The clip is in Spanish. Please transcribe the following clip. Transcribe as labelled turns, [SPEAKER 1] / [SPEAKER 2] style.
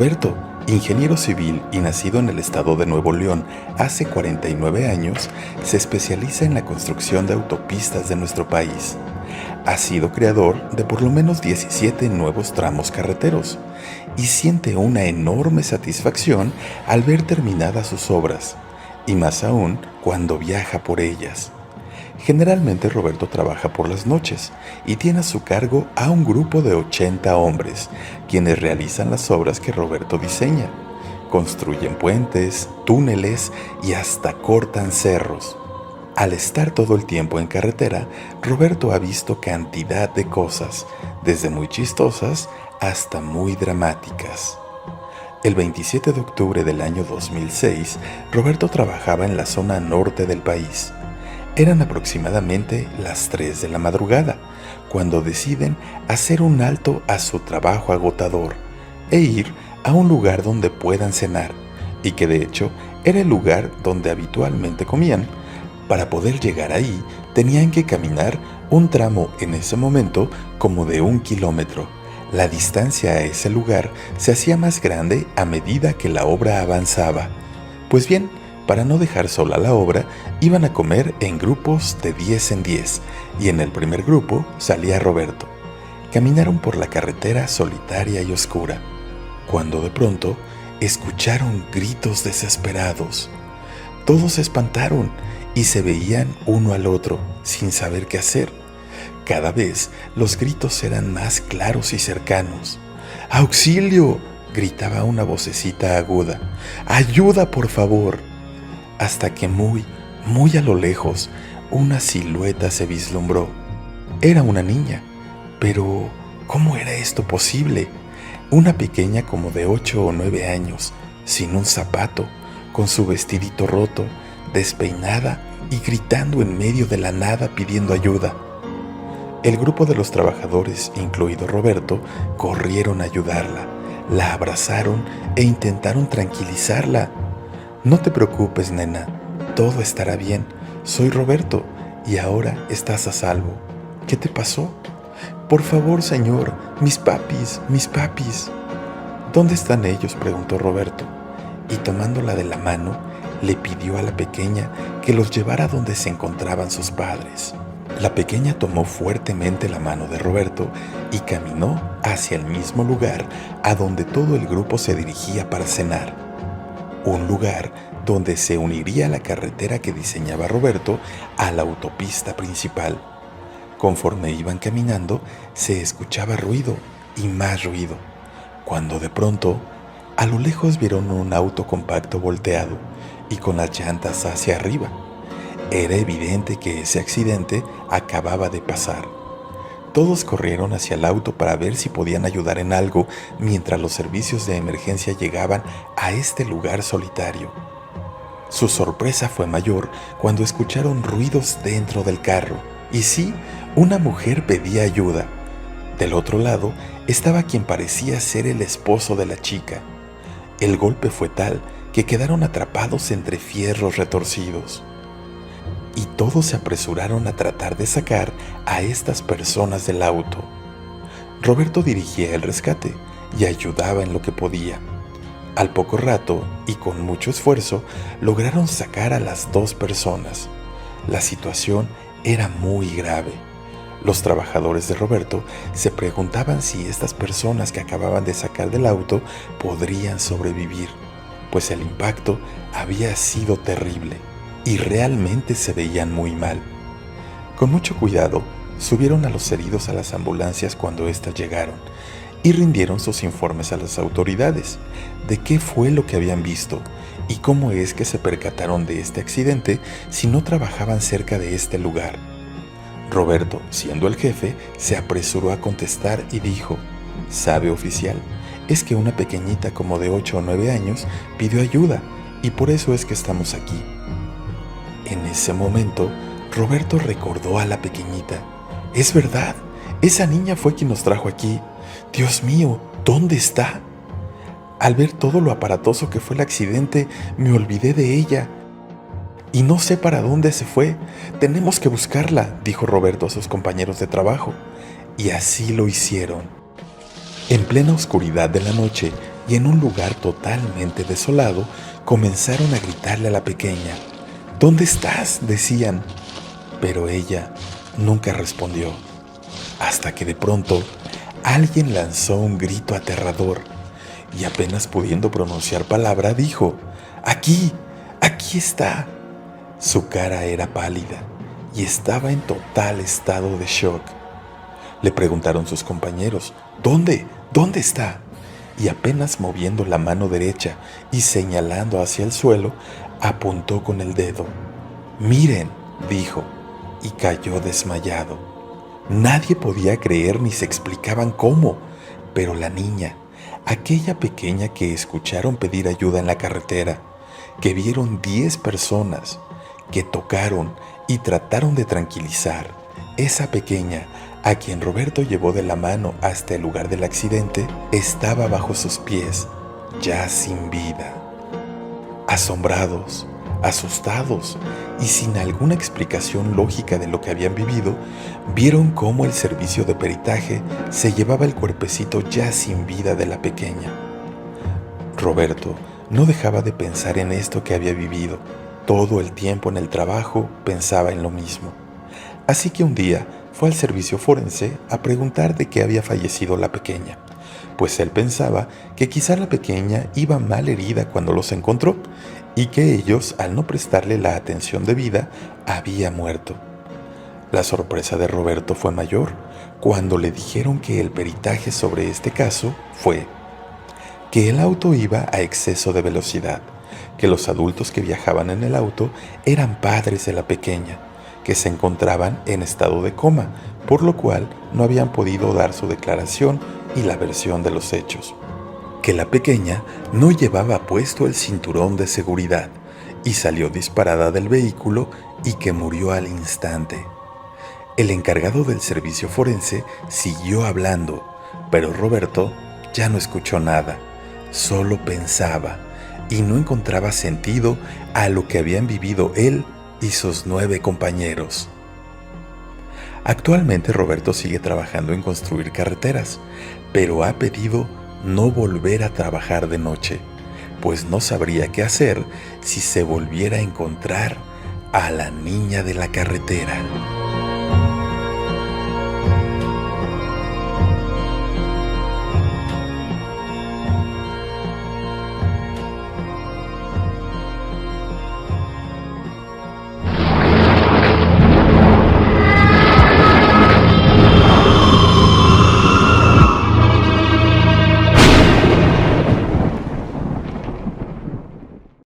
[SPEAKER 1] Roberto, ingeniero civil y nacido en el estado de Nuevo León hace 49 años, se especializa en la construcción de autopistas de nuestro país. Ha sido creador de por lo menos 17 nuevos tramos carreteros y siente una enorme satisfacción al ver terminadas sus obras, y más aún cuando viaja por ellas. Generalmente Roberto trabaja por las noches y tiene a su cargo a un grupo de 80 hombres, quienes realizan las obras que Roberto diseña. Construyen puentes, túneles y hasta cortan cerros. Al estar todo el tiempo en carretera, Roberto ha visto cantidad de cosas, desde muy chistosas hasta muy dramáticas. El 27 de octubre del año 2006, Roberto trabajaba en la zona norte del país. Eran aproximadamente las 3 de la madrugada, cuando deciden hacer un alto a su trabajo agotador e ir a un lugar donde puedan cenar, y que de hecho era el lugar donde habitualmente comían. Para poder llegar ahí, tenían que caminar un tramo en ese momento como de 1 kilómetro. La distancia a ese lugar se hacía más grande a medida que la obra avanzaba. Pues bien, para no dejar sola la obra, iban a comer en grupos de 10 en 10, y en el primer grupo salía Roberto. Caminaron por la carretera solitaria y oscura, cuando de pronto escucharon gritos desesperados. Todos se espantaron y se veían uno al otro, sin saber qué hacer. Cada vez los gritos eran más claros y cercanos. ¡Auxilio!, gritaba una vocecita aguda. ¡Ayuda, por favor! Hasta que muy a lo lejos, una silueta se vislumbró. Era una niña, pero ¿cómo era esto posible? Una pequeña como de 8 o 9 años, sin un zapato, con su vestidito roto, despeinada y gritando en medio de la nada pidiendo ayuda. El grupo de los trabajadores, incluido Roberto, corrieron a ayudarla, la abrazaron e intentaron tranquilizarla. «No te preocupes, nena, todo estará bien. Soy Roberto y ahora estás a salvo. ¿Qué te pasó? Por favor, señor, mis papis. ¿Dónde están ellos?», preguntó Roberto, y tomándola de la mano, le pidió a la pequeña que los llevara donde se encontraban sus padres. La pequeña tomó fuertemente la mano de Roberto y caminó hacia el mismo lugar a donde todo el grupo se dirigía para cenar. Un lugar donde se uniría la carretera que diseñaba Roberto a la autopista principal. Conforme iban caminando, se escuchaba ruido y más ruido, cuando de pronto, a lo lejos vieron un auto compacto volteado y con las llantas hacia arriba. Era evidente que ese accidente acababa de pasar. Todos corrieron hacia el auto para ver si podían ayudar en algo mientras los servicios de emergencia llegaban a este lugar solitario. Su sorpresa fue mayor cuando escucharon ruidos dentro del carro. Y sí, una mujer pedía ayuda. Del otro lado estaba quien parecía ser el esposo de la chica. El golpe fue tal que quedaron atrapados entre fierros retorcidos. Y todos se apresuraron a tratar de sacar a estas personas del auto. Roberto dirigía el rescate y ayudaba en lo que podía. Al poco rato, y con mucho esfuerzo, lograron sacar a las 2 personas. La situación era muy grave. Los trabajadores de Roberto se preguntaban si estas personas que acababan de sacar del auto podrían sobrevivir, pues el impacto había sido terrible y realmente se veían muy mal. Con mucho cuidado, subieron a los heridos a las ambulancias cuando éstas llegaron y rindieron sus informes a las autoridades de qué fue lo que habían visto y cómo es que se percataron de este accidente si no trabajaban cerca de este lugar. Roberto, siendo el jefe, se apresuró a contestar y dijo: «¿Sabe, oficial? Es que una pequeñita como de 8 o 9 años pidió ayuda y por eso es que estamos aquí». En ese momento, Roberto recordó a la pequeñita. «Es verdad, esa niña fue quien nos trajo aquí. Dios mío, ¿dónde está? Al ver todo lo aparatoso que fue el accidente, me olvidé de ella. Y no sé para dónde se fue. Tenemos que buscarla», dijo Roberto a sus compañeros de trabajo. Y así lo hicieron. En plena oscuridad de la noche y en un lugar totalmente desolado comenzaron a gritarle a la pequeña. ¿Dónde estás?, decían. Pero ella nunca respondió, hasta que de pronto alguien lanzó un grito aterrador y apenas pudiendo pronunciar palabra dijo: ¡Aquí! ¡Aquí está! Su cara era pálida y estaba en total estado de shock. Le preguntaron sus compañeros: ¿Dónde? ¿Dónde está? Y apenas moviendo la mano derecha y señalando hacia el suelo, apuntó con el dedo. «Miren», dijo, y cayó desmayado. Nadie podía creer ni se explicaban cómo, pero la niña, aquella pequeña que escucharon pedir ayuda en la carretera, que vieron 10 personas, que tocaron y trataron de tranquilizar, esa pequeña, a quien Roberto llevó de la mano hasta el lugar del accidente, estaba bajo sus pies, ya sin vida. Asombrados, asustados y sin alguna explicación lógica de lo que habían vivido, vieron cómo el servicio de peritaje se llevaba el cuerpecito ya sin vida de la pequeña. Roberto no dejaba de pensar en esto que había vivido. Todo el tiempo en el trabajo pensaba en lo mismo. Así que un día fue al servicio forense a preguntar de qué había fallecido la pequeña, pues él pensaba que quizá la pequeña iba mal herida cuando los encontró y que ellos, al no prestarle la atención debida, había muerto. La sorpresa de Roberto fue mayor cuando le dijeron que el peritaje sobre este caso fue que el auto iba a exceso de velocidad, que los adultos que viajaban en el auto eran padres de la pequeña, que se encontraban en estado de coma, por lo cual no habían podido dar su declaración y la versión de los hechos, que la pequeña no llevaba puesto el cinturón de seguridad y salió disparada del vehículo y que murió al instante. El encargado del servicio forense siguió hablando, pero Roberto ya no escuchó nada, solo pensaba y no encontraba sentido a lo que habían vivido él y sus 9 compañeros. Actualmente Roberto sigue trabajando en construir carreteras, pero ha pedido no volver a trabajar de noche, pues no sabría qué hacer si se volviera a encontrar a la niña de la carretera.